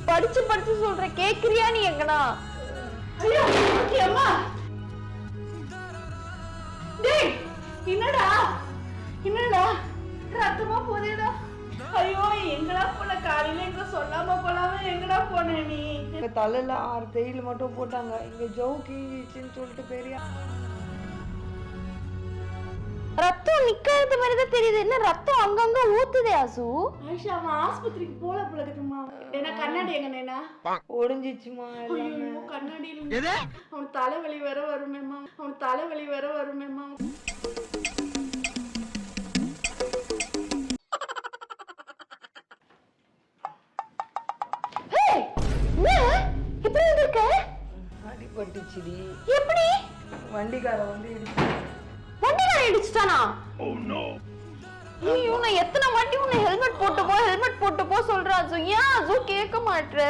படிச்சு படிச்சு சொல்றேன், கேக்குறியா நீ எங்கனா? ஐயோ அம்மா, டேய் என்னடா என்னடா ரத்தமா போதேடா. ஐயோ எங்கடா போன? காலையில எங்க சொல்லாம போலாம எங்கடா போன நீ? தலையில 6 தையல் மட்டும் போட்டாங்க. இங்க ஜவு கீழிச்சுன்னு சொல்லிட்டு பெரிய ரத்தம் நிக்கிறது மாதிரிதான் தெரியுது. என்ன ரத்தம் அங்கங்க ஊத்துதே ஆசு? ஆயிஷா அவன் ஆஸ்பத்திரிக்கு போல போலக்குதுமா. என்ன கண்ணாடி எங்க நேனா ஒடிஞ்சிச்சுமா எல்லாமே. கண்ணாடி அவன் தலைவலி வேற வருமேமா, அவன் தலைவலி வேற வருமேமா. அடிபட்டுச்சுடி. எப்படி? வண்டிக்கார வந்து இடிச்சு. வண்டிக்கார இடிச்சிட்டானா? இவனை எத்தனை வாட்டி உன்னை ஹெல்மெட் போட்டு போ சொல்றா அசு. ஏன் அசு கேட்க மாட்டே?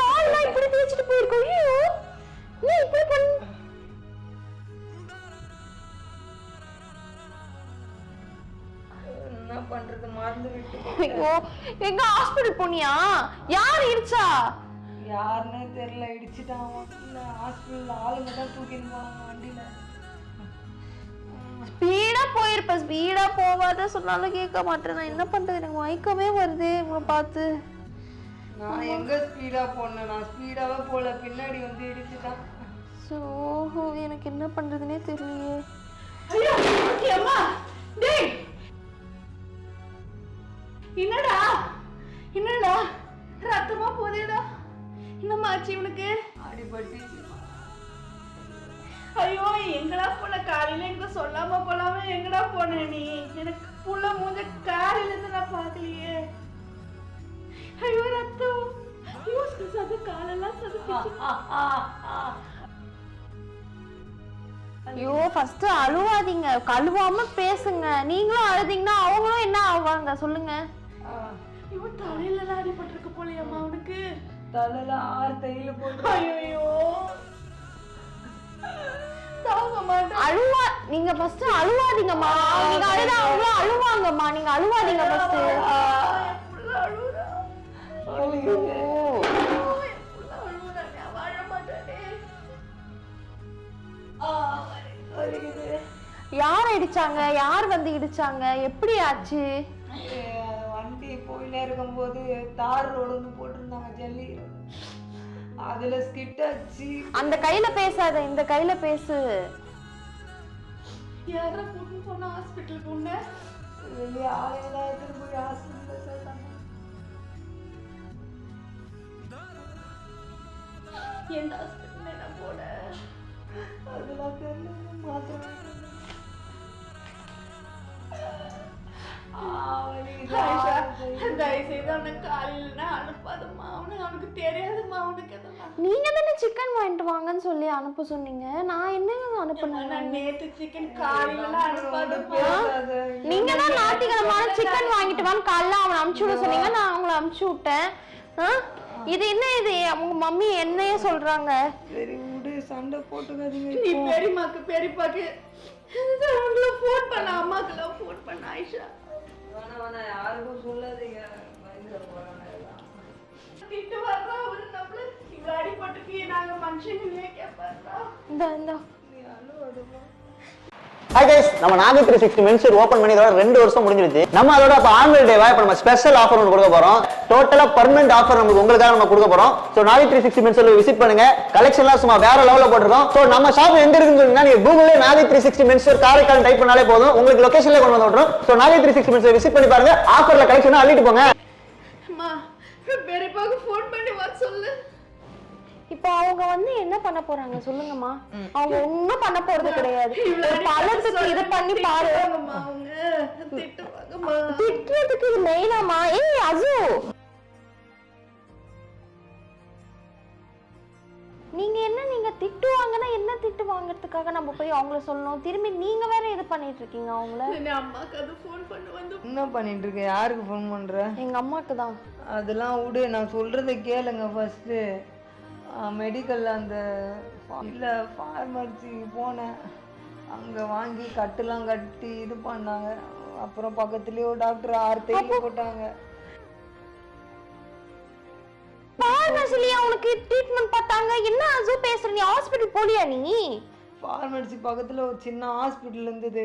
கால்லாம் இப்படி தேய்ச்சிட்டு போயிருக்கோம். ஐயோ நீ இப்படி பண்ண. என்ன பண்றது, மறந்து விட்டு. ஐயோ எங்க ஹாஸ்பிடல் போனியா? யார் இடிச்சா? யாருன்னே தெரியல, இடிச்சுட்டான். ஹாஸ்பிட்டல் ஆளுங்க தான் தூக்கிட்டு போனாங்க வண்டியில. ஸ்பீடா போயிருப்ப, ஸ்பீடா போவாத சொன்னாலும் கேட்க மாட்டேன். நான் என்ன பண்றது, எனக்கு மயக்கமே வருது உங்களை பார்த்து. நான் எங்க ஸ்பீடா போனேன்? நான் ஸ்பீடாவே போல, பின்னாடி வந்து இடிச்சுட்டான். ஓஹோ, எனக்கு என்ன பண்றதுன்னே தெரியலையே. ஐயோ அம்மா, டேய் என்னடா என்னடா ரத்தமா போதேடா. என்னம்மா ஆச்சு இவனுக்கு? அடிபட்டுச்சு. ஐயோ எங்கடா போன? காலையில எங்க சொல்லாம போலாம எங்கடா போன நீ? எனக்கு புள்ள மூஞ்ச காலையில இருந்து நான் பாக்கலையே. ஐயோ ரத்தம். ஐயோ சது காலெல்லாம் சதுக்கிச்சு. ஐயோ ஃபர்ஸ்ட் அழுவாதீங்க, கழுவாம பேசுங்க. நீங்களும் அழுதீங்கன்னா அவங்களும் என்ன ஆவாங்க சொல்லுங்க. ஐயோ தலையில எல்லாம் அடிபட்டிருக்கு போலையம்மா அவனுக்கு. தலையில 6 தையல் போட்டு. ஐயோ தாங்க மாட்டேன். அழுவா நீங்க ஃபர்ஸ்ட் அழுவாதீங்கம்மா. நீங்க அழுதா அவங்களும் அழுவாங்கம்மா. நீங்க அழுவாதீங்க ஃபர்ஸ்ட். புள்ள அழுறா. ஐயோ புள்ள அழுறா. நான் வாழ மாட்டேனே. யார் இடிச்சாங்க? யார் வந்து இடிச்சாங்க? எப்படி ஆச்சு? வண்டி போயிலே இருக்கும்போது தார் ரோடுன்னு போட்டிருந்தாங்க, ஜல்லி. அதுல ஸ்கிட் ஆச்சு. அந்த கையில பேசாத, இந்த கையில பேசு. யாரா கூட்டு போனா ஹாஸ்பிட்டல் போன? வெளியே ஆளுங்க தான் எடுத்துட்டு போய் ஹாஸ்பிட்டல் சேர்த்தாங்க. எந்த ஹாஸ்பிட்டல் என்ன போன? அதெல்லாம் தெரியல. மாத்திரம் தயவுசெய்து அவனை காலையில அனுப்பாதம்மா. அவனுக்கு தெரியாதுமா. அவனுக்கு எதெல்லாம் நீங்க தானே சிக்கன் வாங்கிட்டு வாங்கன்னு சொல்லி அனுப்ப சொன்னீங்க. நான் என்னங்க அனுப்புனேன்? நான் நேத்து சிக்கன் காலையில அனுப்பாதம்மா. நீங்க தான் ஞாயிற்றுக்கிழமை சிக்கன் வாங்கிட்டு வான்னு காலைல அவனை அனுப்பிச்சு விட சொன்னீங்க. நான் அவங்கள அனுப்பிச்சு விட்டேன். இது என்ன? இது உங்க மம்மி என்னையே சொல்றாங்க. சரி விடு, சண்டை போட்டுக்காதீங்க. நீ பெரியமாக்கு பெரியப்பாக்கு போன் பண்ண, அம்மாக்கெல்லாம் போன் பண்ண. ஆயிஷா வேணா யாருக்கும் சொல்லாதீங்க, பயந்துட போறாங்க எல்லாம். திட்டு வர்றா அவரு. நம்மள இவ்வளவு அடிபட்டுக்கு நாங்க மனுஷங்களே கேட்பாரா? இந்த நீ அழுவாதம்மா. Hi guys, நம்ம நாகை 360 மென்ஸ் ஓபன் பண்ணி இதோட 2 வருஷம் முடிஞ்சிருச்சு. நம்ம அதோட இப்ப ஆனுவல் டேவா இப்ப நம்ம ஸ்பெஷல் ஆஃபர் ஒன்று கொடுக்க போறோம். டோட்டலா பெர்மனன்ட் ஆஃபர் நமக்கு உங்களுக்காக நம்ம கொடுக்க போறோம். சோ நாகை 360 மென்ஸ் விசிட் பண்ணுங்க. கலெக்ஷன்லாம் சும்மா வேற லெவல்ல போட்டுருக்கோம். சோ நம்ம ஷாப் எங்க இருக்குன்னு சொன்னீங்கன்னா நீங்க கூகுள்ல நாகை 360 மென்ஸ் காரைக்கால் டைப் பண்ணாலே போதும், உங்களுக்கு லொகேஷன்ல கொண்டு வந்து விட்டுரும். சோ நாகை 360 மென்ஸ் விசிட் பண்ணி பாருங்க. ஆஃபர்ல கலெக்ஷன் அள்ளிட்டு போங்க. அம்மா பெரியப்பாக்கு போன் பண்ணி வர சொல்லு. இப்போ அவங்க வந்து என்ன பண்ண போறாங்க சொல்லுங்கம்மா. அவங்க ஒண்ணும் பண்ண போறது கிடையாது. பழத்துக்கு இது பண்ணி பாரு. அவங்க திட்டுவாங்கம்மா. திட்டுறதுக்கு இது மெயினாமா? ஏய் அசு, நீங்க என்ன, நீங்க திட்டுவாங்கன்னா என்ன திட்டு வாங்குறதுக்காக நம்ம போய் அவங்கள சொல்லணும்? திரும்பி நீங்க வேற இது பண்ணிட்டு இருக்கீங்க அவங்கள. அம்மாக்கு அது போன் பண்ணி வந்து என்ன பண்ணிட்டு இருக்க? யாருக்கு ஃபோன் பண்ற? எங்க அம்மாக்கு தான். அதெல்லாம் விடு, நான் சொல்றதை கேளுங்க. ஃபர்ஸ்ட் மெடிக்கல்ல அந்த இல்லை ஃபார்மசி போனேன். அங்கே வாங்கி கட்டுலாம் கட்டி இது பண்ணாங்க. அப்புறம் பக்கத்துலேயே ஒரு டாக்டர் 6 தையல் போட்டாங்க. ஃபார்மசிலியா உனக்கு ட்ரீட்மெண்ட் பார்த்தாங்க? என்ன அசு பேசுற? நீ ஹாஸ்பிடல் போலியா நீ? ஃபார்மசி பக்கத்துல ஒரு சின்ன ஹாஸ்பிட்டல் இருந்தது.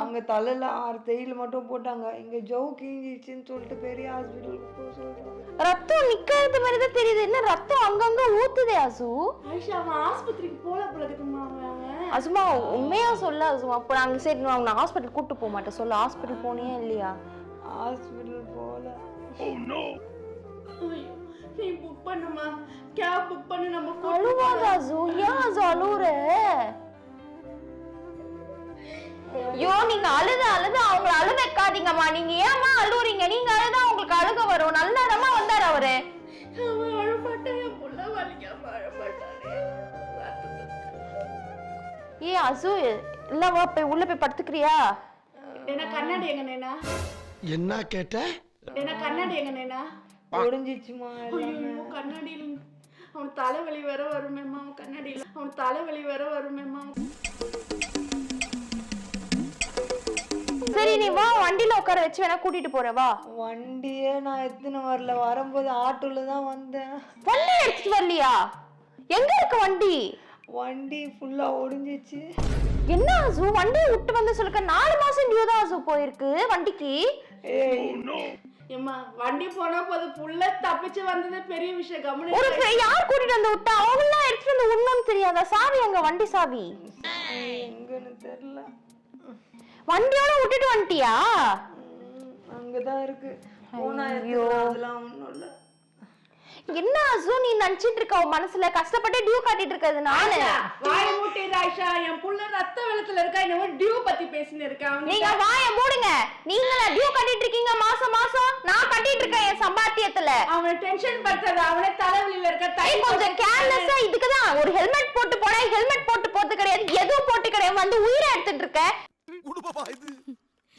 அங்க தலையில 6 தையல் மட்டும் போட்டாங்க. இங்க ஜவு கிழிஞ்சிச்சுன்னு சொல்லிட்டு பெரிய ஹாஸ்பிட்டலுக்கு போக சொல்றாங்க. ரத்தம் நிக்கிறது மாதிரி தான் தெரியுது. என்ன ரத்தம் அங்கங்க ஊத்துதே அசு? ஆயிஷா அவன் ஆஸ்பத்திரிக்கு போல போலதுக்குமா அவன். அசுமா உண்மையா சொல்ல அசுமா. அப்போ நாங்க சரி நான் ஹாஸ்பிட்டல் கூட்டு போக மாட்டேன். சொல்ல ஹாஸ்பிட்டல் போனியா இல்லையா? ஹாஸ்பிட்டல் போல. ஐயோ, நீ புக் பண்ணுமா? கேப் புக் பண்ணி நம்ம அழுவாத அசு. ஏன் அசு அழுவுற? ஐயோ நீங்க அழுத அவங்களை அழு வைக்காதீங்கம்மா. நீங்க ஏமா அழுவுறீங்க? நீங்க அழுதா உங்களுக்கு அழுக வரும். நல்ல இடமா வந்தாரு அவரு. அவன் அழமாட்டான், என் புள்ள வலிக்காம அழமாட்டானே. ஏ அசு இல்லவா போய் உள்ள போய் படுத்துக்கிறியா? என்ன கண்ணாடி எங்க நேனா? என்ன கேட்ட? என்ன கண்ணாடி எங்க நேனா? ஒடிஞ்சிச்சுமா எல்லாமே. ஐயோ கண்ணாடியில் அவன் தலைவலி வேற வருமேம்மா. அவன் கண்ணாடியில் அவன் தலைவலி வேற வருமேம்மா. சரி நீ வா, வண்டியில உட்கார வச்சு வேணா கூட்டிட்டு போற வா. வண்டியே நான் எத்தனை வரல. வரும்போது ஆட்டோல தான் வந்தேன். வண்டி எடுத்துட்டு வரலையா? எங்க இருக்கு வண்டி? வண்டி ஃபுல்லா ஒடிஞ்சிச்சு. என்ன அசு வண்டியை விட்டு வந்து சொல்லுங்க. 4 மாசம் டியூ தான் அசு போயிருக்கு வண்டிக்கு. ஏம்மா வண்டி போனா போது புள்ள தப்பிச்சு வந்ததே பெரிய விஷயம். கம்முனு யார் கூட்டிட்டு வந்து விட்டா? அவங்களாம் எடுத்துட்டு வந்து ஒண்ணும் தெரியாதா? சாவி அங்க வண்டி சாவி எங்கன்னு தெரியல. வண்டியோட விட்டுட்டு வந்துட்டியா? அங்கதான் இருக்கு. போனா அதெல்லாம் ஒண்ணும் இல்ல. என்ன அசு நீ நினைச்சிட்டு இருக்க உன் மனசுல? கஷ்டப்பட்டு டியூ காட்டிட்டு இருக்கிறது நானு. வாய மூட்டி ஆயிஷா. என் புள்ள ரத்த வெள்ளத்துல இருக்கா. என்னவோ டியூ பத்தி பேசினு இருக்கான். நீங்க வாய மூடுங்க. நீங்க டியூ கட்டிட்டு இருக்கீங்க மாசம் மாசம். நான் கட்டிட்டு இருக்கேன் என் சம்பாத்தியத்துல. அவனை டென்ஷன் பண்றது. அவனே தலைவலியில இருக்க. கொஞ்சம் கேர்லெஸ்ஸா இதுக்குதான் ஒரு ஹெல்மெட் போட்டு போனா ஹெல்மெட் போட்டு போறது கிடையாது. எதுவும் போட்டு கிடையாது. வந்து உயிரை எடுத்துட்டு இருக்க.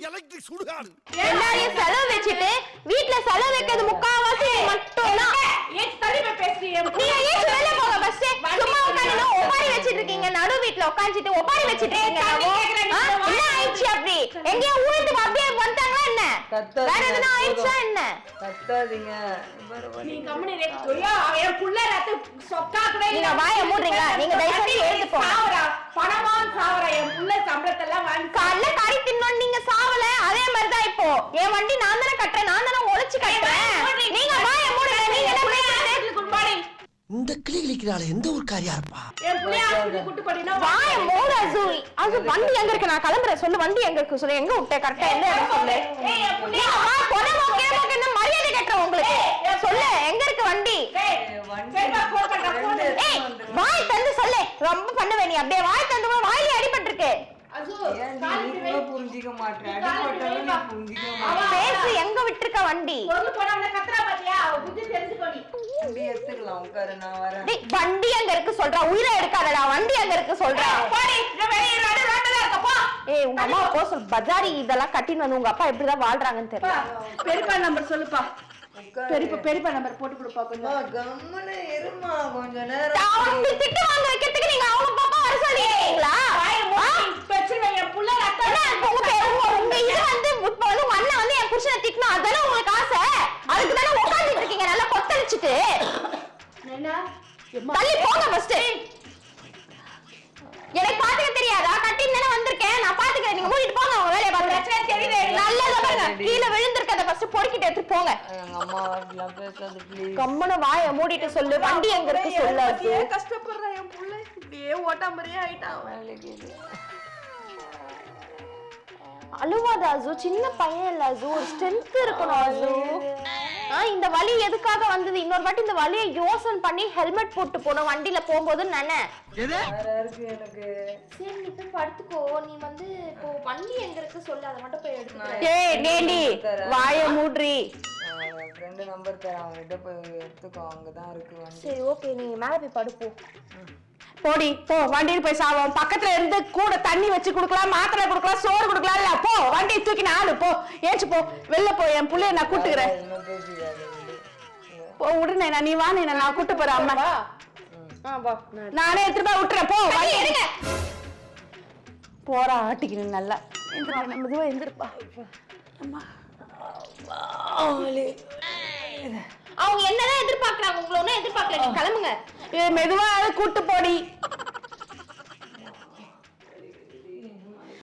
எலக்ட்ரிக் சுடுகாடு. எல்லாரையும் செலவு வச்சுட்டு வீட்டுல செலவு வைக்கிறது முக்காவாசி மட்டும் தான். ஏன் தள்ளி போய் பேசுறீங்க? நீங்க ஏன் வெளிய போங்க பஸ். சும்மா உட்கார்ந்து ஒப்பாரி வச்சிட்டு இருக்கீங்க. நடு வீட்ல உட்கார்ந்துட்டு ஒப்பாரி வச்சிட்டு இருக்கீங்க. என்ன ஆயிடுச்சு அப்படி? எங்கேயோ ஊருக்கு அப்படியே வந்துட்டாங்களா என்ன? வேற எதுனா ஆயிடுச்சா என்ன? கத்தாதீங்க. நீ கம்முனு இரு. ஐயோ என் புள்ள ரத்த சொக்கா கூட இல்ல. நீங்க வாயை மூடுறீங்களா? நீங்க தயவு செஞ்சு எழுந்து போங்க. சாவரா பணமான் சாவரா. என் புள்ள சம்பளத்தெல்லாம் வாங்கி காலைல கறி தின்னோம். நீங்க சாவல. அதே மாதிரிதான் இப்போ என் வண்டி நான் தானே கட்டுறேன். நான் தானே உழைச்சு கட்டுறேன். நீங்க வாயை மூடுங்க. நீங்க என்ன பேசுறீங்க? Good morning. இந்த கிளி கிளிக்கிறாளே எந்த ஒரு காரியா இருப்பா? என் புள்ள ஹாஸ்பிடல் கூட்டி போடினா வாயை மூடு அசு. அசு வண்டி எங்க இருக்கு? நான் கிளம்புறேன். சொல்லு வண்டி எங்க இருக்கு சொல்லு. எங்க விட்டே கரெக்டா என்ன இடம் சொல்லு. ஏய் என் புள்ள வா கொனமோ கேமோ என்ன மரியாதை கேட்றேன் உங்களுக்கு. சொல்லு எங்க இருக்கு வண்டி? சரிப்பா போன் பண்றேன். போன் ஏய் வாய் தந்து சொல்லு. ரொம்ப பண்ணுவே நீ. அப்படியே வாய் தந்து வாயில அடிபட்டு இருக்கு. அசு நீ புரிஞ்சிக்க மாட்டேன். அடிபட்டாலும் நீ புரிஞ்சிக்க மாட்டேன். பேசு எங்க விட்டுருக்க வண்டி? பொண்ணு போடாம கத்துறா பாத்தியா? அவ புத்தி தெரிஞ்சுக்கோ நீ. வண்டி எடுத்துக்கலாம். உட்காரு நான் வரேன். டேய் வண்டி எங்க இருக்கு சொல்றா. உயிரை எடுக்காதடா. வண்டி எங்க இருக்கு சொல்றா. போடி. நான் வெளிய ரோட்ல இருக்க போ. ஏய் உங்க அம்மா போ சொல். பஜாரி இதெல்லாம் கட்டின்னு வந்து உங்க அப்பா எப்படிதான் வாழ்றாங்கன்னு தெரியல. பெரியப்பா நம்பர் சொல்லுப்பா. பெரியப்பா நம்பர் போட்டு கொடுப்பா கொஞ்சம். கம்முனு இருமா கொஞ்ச நேரம். அவங்க திட்டு வாங்க வைக்கிறதுக்கு நீங்க அவங்க பாப்பா வர சொல்லிட்டீங்களா? பிரச்சனை என் புள்ள ரத்தம் உங்க இது வந்து இப்போ வந்து உங்க அண்ணன் வந்து என் புருஷனை திட்டணும். அதெல்லாம் உங்களுக்கு ஆசை. அதுக்கு தானே உட்கார்ந்துட்டு இருக்கீங்க நல்லா கொத்தளிச்சுட்டு. என்ன? தள்ளி போங்க ஃபர்ஸ்ட். எனக்கு பாத்துக்க தெரியாதா? கட்டின்னு தானே வந்திருக்கேன். நான் பாத்துக்கிறேன். நீங்க மூடிட்டு போங்க. உங்க வேலையை பாருங்க. தெரியல நல்லதா பாருங்க. கீழே விழுந்திருக்கத ஃபர்ஸ்ட் பொறுக்கிட்டு எடுத்து போங்க. எங்க அம்மா அப்படிலாம் பேசாது ப்ளீஸ். கம்மன வாயை மூடிட்டு சொல்லு. வண்டி எங்க இருக்கு சொல்லு. ஏன் கஷ்டப்படுறா என் புள்ள? இப்படியே ஓட்டாமரியே ஆயிட்டான். வேலைக்கு அழுவாத அசு. சின்ன பையன் இல்ல அசு. ஒரு ஸ்ட்ரென்த் இருக்கணும் அசு. இந்த வலி எதுக்காக வந்தது? இன்னொரு வாட்டி இந்த வலியை யோசனை பண்ணி ஹெல்மெட் போட்டு போன வண்டியில போகும்போது நானே வேற இருக்கு எனக்கு. சரி நீ போய் படுத்துக்கோ. நீ வந்து இப்போ வண்டி எங்க இருக்கு சொல்லு. அதை மட்டும் போய் எடுத்துக்கோ. ஏய் டேடி வாயை மூடுறி. என் ஃப்ரெண்ட் நம்பர் தரேன். அவங்ககிட்ட போய் எடுத்துக்கோ. அங்கதான் இருக்கு வண்டி. சரி ஓகே நீ மேல போய் படுப்போ. போடி போ. வண்டியில் போய் சாவோம். பக்கத்துல இருந்து கூட தண்ணி வச்சு குடுக்கலாம், மாத்திரை குடுக்கலாம், சோறு குடுக்கலாம். இல்ல போ வண்டியை தூக்கி நாடு போ. ஏச்சு போ. வெளில போ. என் புள்ளைய நான் கூட்டுக்கிறேன். இன்னும் பேசிக்காது. போ உடனே நீ வா. நீ நான் கூட்டு போறேன். அம்மா நானே எடுத்துட்டு போய் விட்டுறேன். போ வண்டி எடுங்க. போறா ஆட்டிக்கணும் நல்லா. மெதுவா எந்திருப்பா. அவங்க என்னதான் எதிர்பார்க்கறாங்க? உங்களை ஒன்னும் எதிர்பார்க்க கிளம்புங்க மெதுவா கூட்டு போடி